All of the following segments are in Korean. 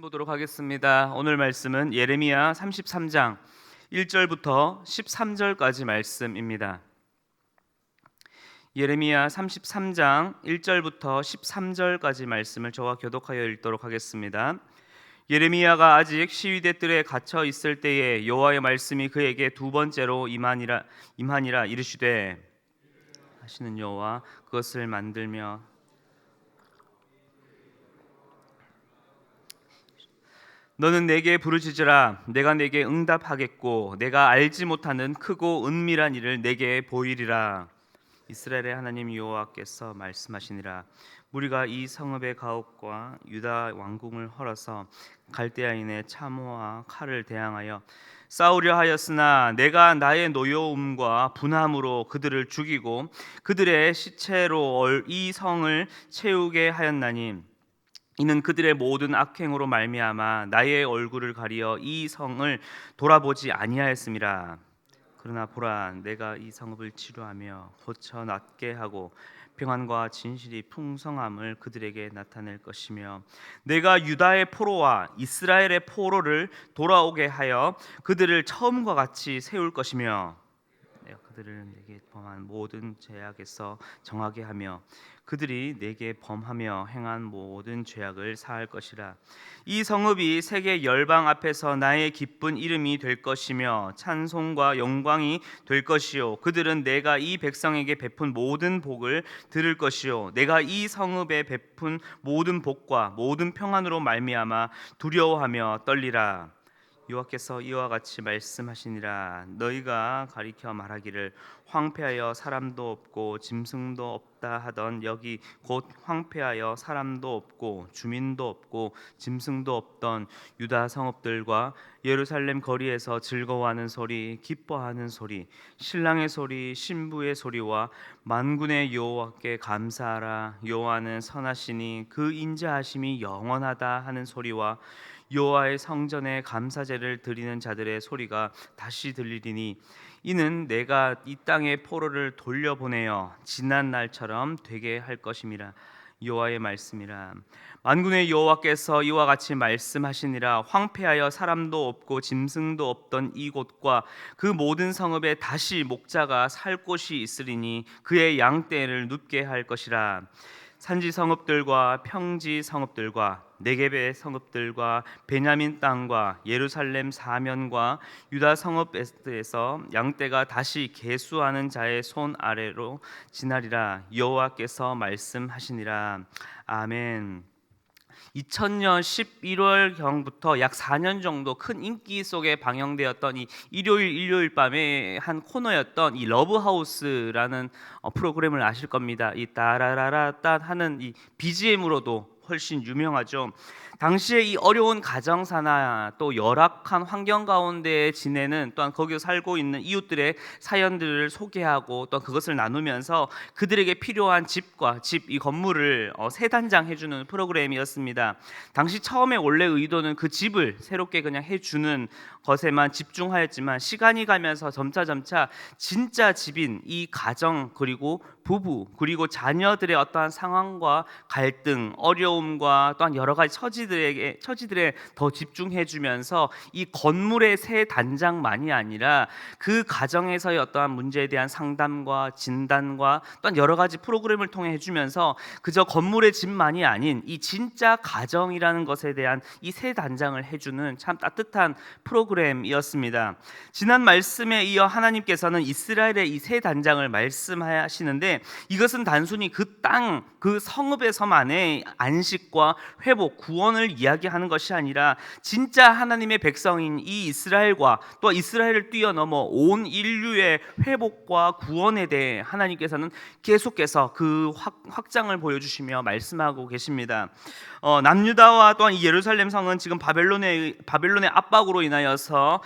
보도록 하겠습니다. 오늘 말씀은 예레미야 33장 1절부터 13절까지 말씀입니다. 예레미야 33장 1절부터 13절까지 말씀을 저와 교독하여 읽도록 하겠습니다. 예레미야가 아직 시위대 뜰에 갇혀 있을 때에 여호와의 말씀이 그에게 두 번째로 임하니라 이르시되 하시는 여호와 그것을 만들며 너는 내게 부르짖으라 내가 내게 응답하겠고 내가 알지 못하는 크고 은밀한 일을 내게 보이리라. 이스라엘의 하나님 여호와께서 말씀하시니라. 무리가 이 성읍의 가옥과 유다 왕궁을 헐어서 갈대아인의 참호와 칼을 대항하여 싸우려 하였으나 내가 나의 노여움과 분함으로 그들을 죽이고 그들의 시체로 이 성을 채우게 하였나니 이는 그들의 모든 악행으로 말미암아 나의 얼굴을 가리어 이 성을 돌아보지 아니하였음이라. 그러나 보라, 내가 이 성읍을 치료하며 고쳐 낫게 하고 평안과 진실이 풍성함을 그들에게 나타낼 것이며 내가 유다의 포로와 이스라엘의 포로를 돌아오게 하여 그들을 처음과 같이 세울 것이며 내가 그들을 내게 범한 모든 죄악에서 정하게 하며 그들이 내게 범하며 행한 모든 죄악을 사할 것이라. 이 성읍이 세계 열방 앞에서 나의 기쁜 이름이 될 것이며 찬송과 영광이 될 것이요 그들은 내가 이 백성에게 베푼 모든 복을 들을 것이요 내가 이 성읍에 베푼 모든 복과 모든 평안으로 말미암아 두려워하며 떨리라. 여호와께서 이와 같이 말씀하시니라. 너희가 가리켜 말하기를 황폐하여 사람도 없고 짐승도 없다 하던 여기 곧 황폐하여 사람도 없고 주민도 없고 짐승도 없던 유다 성읍들과 예루살렘 거리에서 즐거워하는 소리 기뻐하는 소리 신랑의 소리 신부의 소리와 만군의 여호와께 감사하라 여호와는 선하시니 그 인자하심이 영원하다 하는 소리와 여호와의 성전에 감사제를 드리는 자들의 소리가 다시 들리리니 이는 내가 이 땅의 포로를 돌려보내어 지난 날처럼 되게 할 것임이라. 여호와의 말씀이라. 만군의 여호와께서 이와 같이 말씀하시니라. 황폐하여 사람도 없고 짐승도 없던 이곳과 그 모든 성읍에 다시 목자가 살 곳이 있으리니 그의 양떼를 눕게 할 것이라. 산지 성읍들과 평지 성읍들과 네겝의 성읍들과 베냐민 땅과 예루살렘 사면과 유다 성읍에서 양떼가 다시 계수하는 자의 손 아래로 지나리라. 여호와께서 말씀하시니라. 아멘. 2000년 11월경부터 약 4년 정도 큰 인기 속에 방영되었던 이 일요일 밤에 한 코너였던 이 러브하우스라는 프로그램을 아실 겁니다. 이 따라라라따 하는 이 BGM으로도 훨씬 유명하죠. 당시에 이 어려운 가정사나 또 열악한 환경 가운데 지내는 또한 거기서 살고 있는 이웃들의 사연들을 소개하고 또 그것을 나누면서 그들에게 필요한 집과 이 건물을 세 단장 해주는 프로그램이었습니다. 당시 처음에 원래 의도는 그 집을 새롭게 그냥 해주는 것에만 집중하였지만 시간이 가면서 점차 진짜 집인 이 가정 그리고 부부 그리고 자녀들의 어떠한 상황과 갈등, 어려움과 또한 여러 가지 처지들에 더 집중해주면서 이 건물의 새 단장만이 아니라 그 가정에서의 어떠한 문제에 대한 상담과 진단과 또한 여러 가지 프로그램을 통해 해주면서 그저 건물의 집만이 아닌 이 진짜 가정이라는 것에 대한 이 새 단장을 해주는 참 따뜻한 프로그램이었습니다. 지난 말씀에 이어 하나님께서는 이스라엘의 이 새 단장을 말씀하시는데 이것은 단순히 그 땅, 그 성읍에서만의 안식과 회복, 구원을 이야기하는 것이 아니라 진짜 하나님의 백성인 이 이스라엘과 또 이스라엘을 뛰어넘어 온 인류의 회복과 구원에 대해 하나님께서는 계속해서 그 확장을 보여주시며 말씀하고 계십니다. 남유다와 또한 이 예루살렘 성은 지금 바벨론의 압박으로 인하여서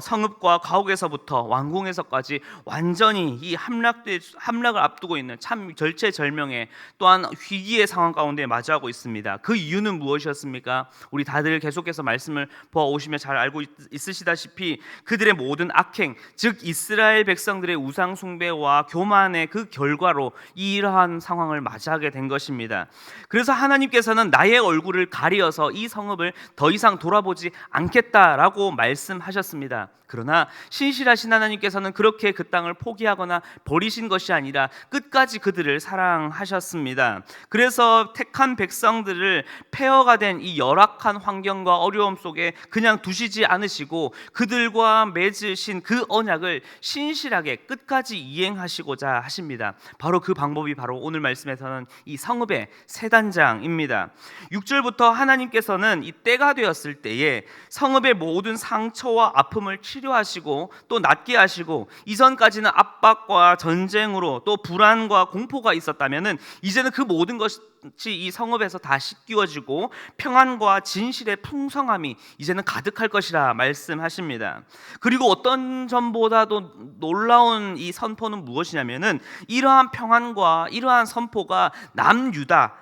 성읍과 가옥에서부터 왕궁에서까지 완전히 이 함락을 앞두고 있는 참 절체절명의 또한 위기의 상황 가운데 마주하고 있습니다. 그 이유는 무엇이었습니까? 우리 다들 계속해서 말씀을 보아오시며 잘 알고 있으시다시피 그들의 모든 악행, 즉 이스라엘 백성들의 우상 숭배와 교만의 그 결과로 이러한 상황을 맞이하게 된 것입니다. 그래서 하나님께서는 나의 나의 얼굴을 가리어서 이 성읍을 더 이상 돌아보지 않겠다라고 말씀하셨습니다. 그러나 신실하신 하나님께서는 그렇게 그 땅을 포기하거나 버리신 것이 아니라 끝까지 그들을 사랑하셨습니다. 그래서 택한 백성들을 폐허가 된 이 열악한 환경과 어려움 속에 그냥 두시지 않으시고 그들과 맺으신 그 언약을 신실하게 끝까지 이행하시고자 하십니다. 바로 그 방법이 바로 오늘 말씀에서는 이 성읍의 세 단장입니다. 6절부터 하나님께서는 이 때가 되었을 때에 성읍의 모든 상처와 아픔을 치료하시고 또 낫게 하시고, 이전까지는 압박과 전쟁으로 또 불안과 공포가 있었다면은 이제는 그 모든 것이 이 성읍에서 다 씻기워지고 평안과 진실의 풍성함이 이제는 가득할 것이라 말씀하십니다. 그리고 어떤 점보다도 놀라운 이 선포는 무엇이냐면은 이러한 평안과 이러한 선포가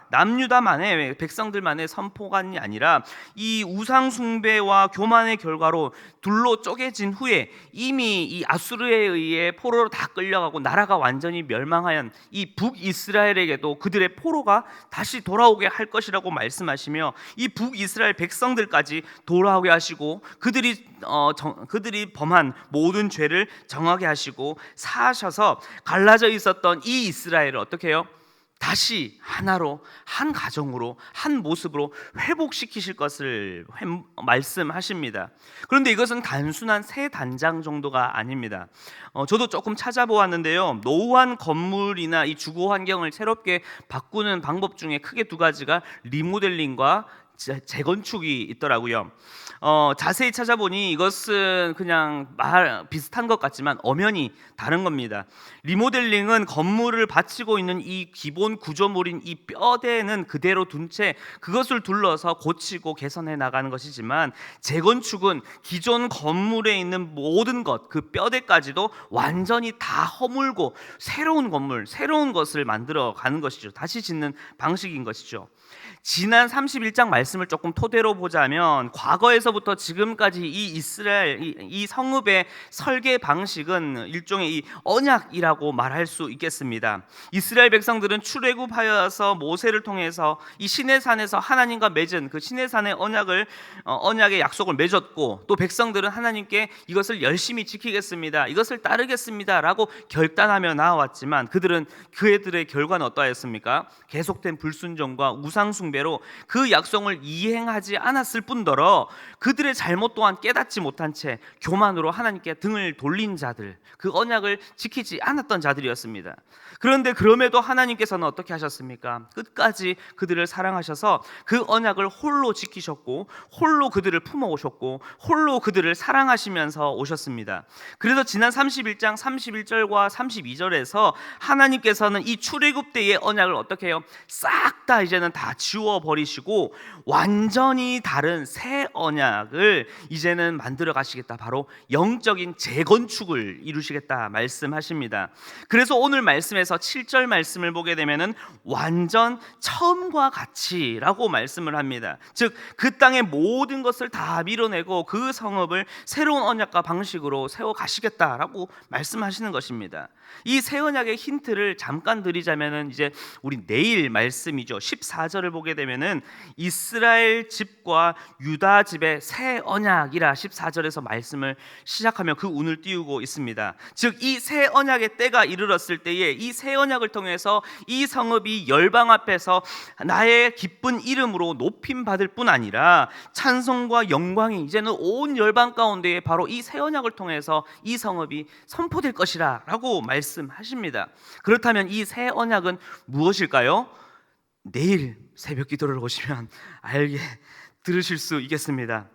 남유다만의 백성들만의 선포관이 아니라 이 우상 숭배와 교만의 결과로 둘로 쪼개진 후에 이미 이 아수르에 의해 포로로 다 끌려가고 나라가 완전히 멸망하여 이 북이스라엘에게도 그들의 포로가 다시 돌아오게 할 것이라고 말씀하시며, 이 북이스라엘 백성들까지 돌아오게 하시고 그들이 범한 모든 죄를 정하게 하시고 사하셔서 갈라져 있었던 이 이스라엘을 어떻게 해요? 다시 하나로, 한 가정으로, 한 모습으로 회복시키실 것을 말씀하십니다. 그런데 이것은 단순한 세 단장 정도가 아닙니다. 저도 조금 찾아보았는데요, 노후한 건물이나 이 주거 환경을 새롭게 바꾸는 방법 중에 크게 두 가지가 리모델링과 재건축이 있더라고요. 자세히 찾아보니 이것은 그냥 비슷한 것 같지만 엄연히 다른 겁니다. 리모델링은 건물을 받치고 있는 이 기본 구조물인 이 뼈대는 그대로 둔 채 그것을 둘러서 고치고 개선해 나가는 것이지만, 재건축은 기존 건물에 있는 모든 것, 그 뼈대까지도 완전히 다 허물고 새로운 건물, 새로운 것을 만들어 가는 것이죠. 다시 짓는 방식인 것이죠. 지난 31장 말씀을 조금 토대로 보자면, 과거에서부터 지금까지 이 이스라엘 이 성읍의 설계 방식은 일종의 이 언약이라고 말할 수 있겠습니다. 이스라엘 백성들은 출애굽하여서 모세를 통해서 이 시내산에서 하나님과 맺은 그 시내산의 언약의 약속을 맺었고, 또 백성들은 하나님께 이것을 열심히 지키겠습니다, 이것을 따르겠습니다라고 결단하며 나아왔지만, 그들의 결과는 어떠하였습니까? 계속된 불순종과 우상숭배로 그 약속을 이행하지 않았을 뿐더러 그들의 잘못 또한 깨닫지 못한 채 교만으로 하나님께 등을 돌린 자들, 그 언약을 지키지 않았던 자들이었습니다. 그런데 그럼에도 하나님께서는 어떻게 하셨습니까? 끝까지 그들을 사랑하셔서 그 언약을 홀로 지키셨고, 홀로 그들을 품어오셨고, 홀로 그들을 사랑하시면서 오셨습니다. 그래서 지난 31장 31절과 32절에서 하나님께서는 이 출애굽 때의 언약을 어떻게 해요? 싹 다 이제는 다 지워버리시고 완전히 다른 새 언약을 이제는 만들어 가시겠다, 바로 영적인 재건축을 이루시겠다 말씀하십니다. 그래서 오늘 말씀에서 7절 말씀을 보게 되면은 완전 처음과 같이라고 말씀을 합니다. 즉 그 땅의 모든 것을 다 밀어내고 그 성읍을 새로운 언약과 방식으로 세워 가시겠다라고 말씀하시는 것입니다. 이 새 언약의 힌트를 잠깐 드리자면은 이제 우리 내일 말씀이죠, 14절을 보게 되면은 이스라엘 집과 유다 집의 새 언약이라 14절에서 말씀을 시작하며 그 운을 띄우고 있습니다. 즉 이 새 언약의 때가 이르렀을 때에 이 새 언약을 통해서 이 성읍이 열방 앞에서 나의 기쁜 이름으로 높임 받을 뿐 아니라 찬송과 영광이 이제는 온 열방 가운데에 바로 이 새 언약을 통해서 이 성읍이 선포될 것이라 라고 말씀하십니다. 그렇다면 이 새 언약은 무엇일까요? 내일 새벽 기도를 보시면 알게 들으실 수 있겠습니다.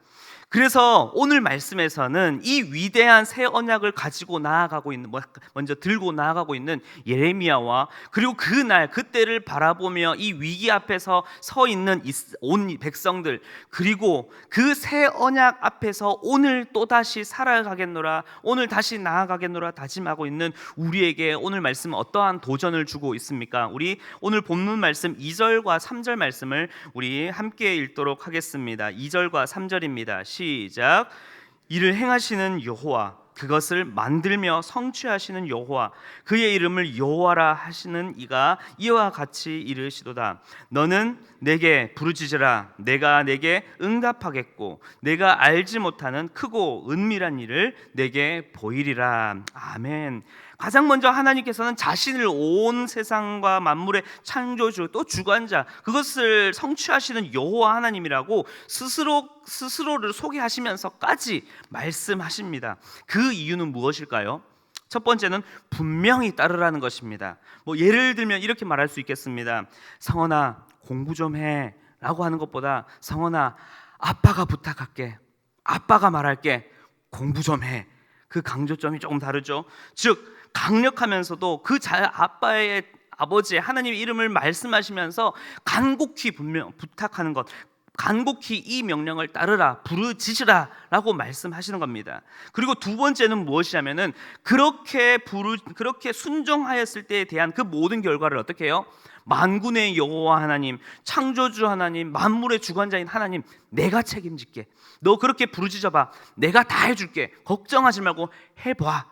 그래서 오늘 말씀에서는 이 위대한 새 언약을 가지고 나아가고 있는, 먼저 들고 나아가고 있는 예레미야와, 그리고 그때를 바라보며 이 위기 앞에서 서 있는 온 백성들, 그리고 그 새 언약 앞에서 오늘 또다시 살아가겠노라, 오늘 다시 나아가겠노라 다짐하고 있는 우리에게 오늘 말씀은 어떠한 도전을 주고 있습니까? 우리 오늘 본문 말씀 2절과 3절 말씀을 우리 함께 읽도록 하겠습니다. 2절과 3절입니다. 시작. 이를 행하시는 여호와 그것을 만들며 성취하시는 여호와, 그의 이름을 여호와라 하시는 이가 이와 같이 이르시도다. 너는 내게 부르짖으라. 내가 내게 응답하겠고 내가 알지 못하는 크고 은밀한 일을 내게 보이리라. 아멘. 가장 먼저 하나님께서는 자신을 온 세상과 만물의 창조주 또 주관자, 그것을 성취하시는 여호와 하나님이라고 스스로를 소개하시면서까지 말씀하십니다. 그 이유는 무엇일까요? 첫 번째는 분명히 따르라는 것입니다. 예를 들면 이렇게 말할 수 있겠습니다. 성원아, 공부 좀 해 라고 하는 것보다, 성원아, 아빠가 부탁할게, 아빠가 말할게, 공부 좀 해. 그 강조점이 조금 다르죠. 즉 강력하면서도 그 아빠의, 아버지의 하나님의 이름을 말씀하시면서 간곡히 분명 부탁하는 것, 간곡히 이 명령을 따르라, 부르짖으라 라고 말씀하시는 겁니다. 그리고 두 번째는 무엇이냐면은 그렇게 순종하였을 때에 대한 그 모든 결과를 어떻게 해요? 만군의 여호와 하나님, 창조주 하나님, 만물의 주관자인 하나님, 내가 책임질게. 너 그렇게 부르짖어봐, 내가 다 해줄게. 걱정하지 말고 해봐,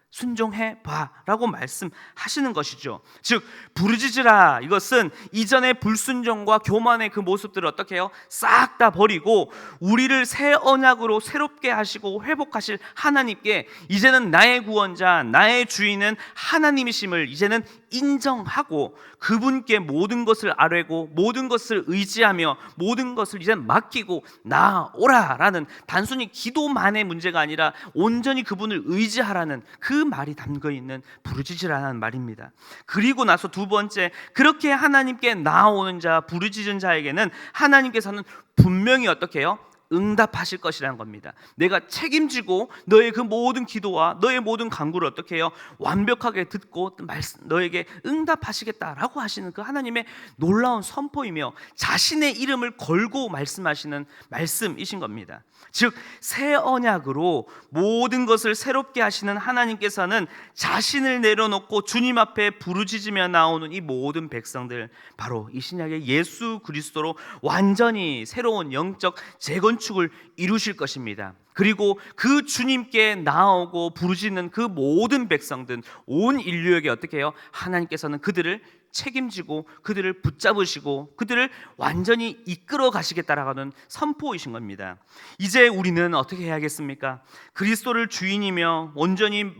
순종해봐 라고 말씀하시는 것이죠. 즉 부르짖으라, 이것은 이전의 불순종과 교만의 그 모습들을 어떻게 해요? 싹 다 버리고 우리를 새 언약으로 새롭게 하시고 회복하실 하나님께 이제는 나의 구원자, 나의 주인은 하나님이심을 이제는 인정하고 그분께 모든 것을 아뢰고 모든 것을 의지하며 모든 것을 이제 맡기고 나오라라는, 단순히 기도만의 문제가 아니라 온전히 그분을 의지하라는 그 말이 담겨있는 부르짖으라는 말입니다. 그리고 나서 두 번째, 그렇게 하나님께 나아오는 자, 부르짖은 자에게는 하나님께서는 분명히 어떻게 해요? 응답하실 것이라는 겁니다. 내가 책임지고 너의 그 모든 기도와 너의 모든 간구를 어떻게 해요? 완벽하게 듣고 너에게 응답하시겠다라고 하시는 그 하나님의 놀라운 선포이며 자신의 이름을 걸고 말씀하시는 말씀이신 겁니다. 즉 새 언약으로 모든 것을 새롭게 하시는 하나님께서는 자신을 내려놓고 주님 앞에 부르짖으며 나오는 이 모든 백성들, 바로 이 신약의 예수 그리스도로 완전히 새로운 영적 재건축을 이루실 것입니다. 그리고 그 주님께 나오고 부르짖는 그 모든 백성들, 온 인류에게 어떻게 해요? 하나님께서는 그들을 책임지고 그들을 붙잡으시고 그들을 완전히 이끌어 가시겠다라는 선포이신 겁니다. 이제 우리는 어떻게 해야겠습니까? 그리스도를 주인이며 온전히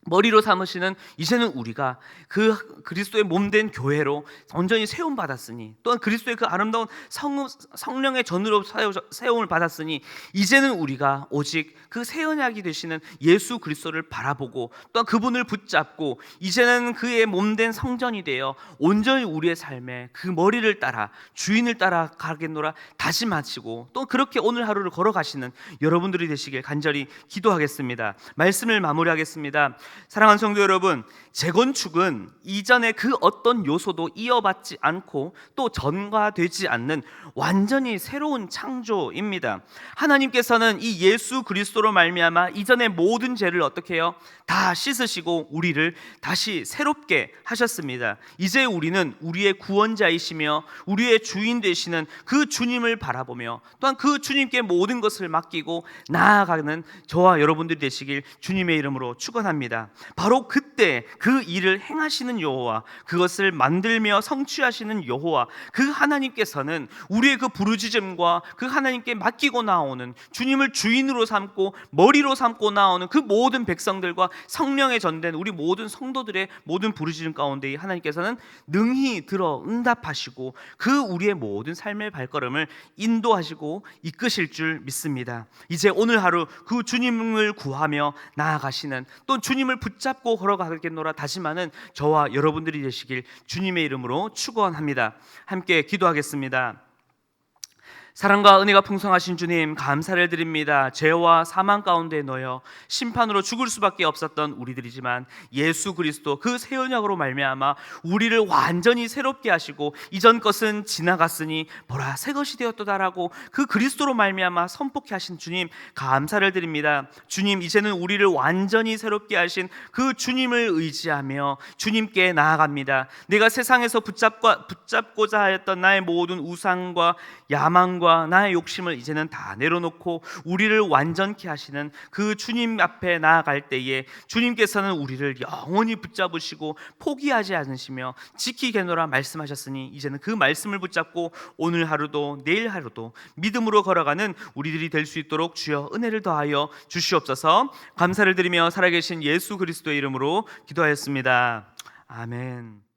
머리로 삼으시는 이제는 우리가 그 그리스도의 몸된 교회로 온전히 세움 받았으니, 또한 그리스도의 그 아름다운 성령의 전으로 세움을 받았으니 이제는 우리가 오직 그 새 언약이 되시는 예수 그리스도를 바라보고 또한 그분을 붙잡고 이제는 그의 몸된 성전이 되어 온전히 우리의 삶에 그 머리를 따라 주인을 따라 가겠노라 다짐하시고, 또 그렇게 오늘 하루를 걸어가시는 여러분들이 되시길 간절히 기도하겠습니다. 말씀을 마무리하겠습니다. 사랑하는 성도 여러분, 재건축은 이전의 그 어떤 요소도 이어받지 않고 또 전가되지 않는 완전히 새로운 창조입니다. 하나님께서는 이 예수 그리스도로 말미암아 이전의 모든 죄를 어떻게 해요? 다 씻으시고 우리를 다시 새롭게 하셨습니다. 이제 우리는 우리의 구원자이시며 우리의 주인 되시는 그 주님을 바라보며 또한 그 주님께 모든 것을 맡기고 나아가는 저와 여러분들이 되시길 주님의 이름으로 축원합니다. 바로 그때 그 일을 행하시는 여호와, 그것을 만들며 성취하시는 여호와, 그 하나님께서는 우리의 그 부르짖음과 그 하나님께 맡기고 나오는, 주님을 주인으로 삼고 머리로 삼고 나오는 그 모든 백성들과 성령에 전된 우리 모든 성도들의 모든 부르짖음 가운데 하나님께서는 능히 들어 응답하시고 그 우리의 모든 삶의 발걸음을 인도하시고 이끄실 줄 믿습니다. 이제 오늘 하루 그 주님을 구하며 나아가시는, 또 주님을 붙잡고 걸어가겠노라 다짐하는 저와 여러분들이 되시길 주님의 이름으로 축원합니다. 함께 기도하겠습니다. 사랑과 은혜가 풍성하신 주님, 감사를 드립니다. 죄와 사망 가운데 놓여 심판으로 죽을 수밖에 없었던 우리들이지만 예수 그리스도 그 새 언약으로 말미암아 우리를 완전히 새롭게 하시고 이전 것은 지나갔으니 보라 새 것이 되었도다라고 그 그리스도로 말미암아 선포케 하신 주님, 감사를 드립니다. 주님, 이제는 우리를 완전히 새롭게 하신 그 주님을 의지하며 주님께 나아갑니다. 내가 세상에서 붙잡고자 하였던 나의 모든 우상과 야망과 이성과 나의 욕심을 이제는 다 내려놓고 우리를 완전케 하시는 그 주님 앞에 나아갈 때에 주님께서는 우리를 영원히 붙잡으시고 포기하지 않으시며 지키겠노라 말씀하셨으니 이제는 그 말씀을 붙잡고 오늘 하루도 내일 하루도 믿음으로 걸어가는 우리들이 될 수 있도록 주여 은혜를 더하여 주시옵소서. 감사를 드리며 살아계신 예수 그리스도의 이름으로 기도하였습니다. 아멘.